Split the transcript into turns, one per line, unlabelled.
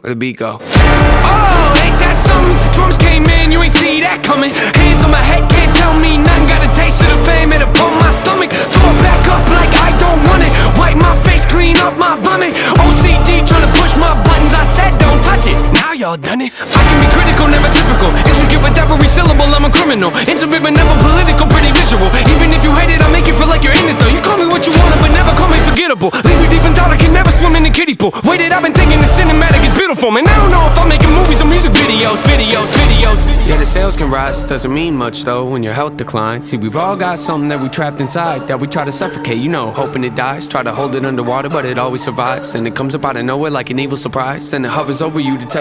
Where the beat go?
Oh, ain't that something? Drums came in, you ain't see that coming. Hands on my head, can't tell me nothing. Got a taste of the fame, it'll pump my stomach. Throw it back up like I don't want it. Wipe my face, clean up my vomit. OCD tryna push my buttons, I said don't touch it. Now y'all done it. I can be critical, never typical. Intricate with every syllable, I'm a criminal. Intimate but never political, pretty visual. Even if you hate it, I'll make you feel like you're in it though. You call me what you want, but never call me forgettable. Leave you deep in thought, I can never swim in the kiddie pool. Waited, I've been thinking the cinematic is beautiful. Man, I don't know if I'm making movies or music videos.
Yeah, the sales can rise, doesn't mean much though when your health declines. See, we've all got something that we trapped inside that we try to suffocate, you know, hoping it dies. Try to hold it underwater, but it always survives. And it comes up out of nowhere like an evil surprise. Then it hovers over you to tell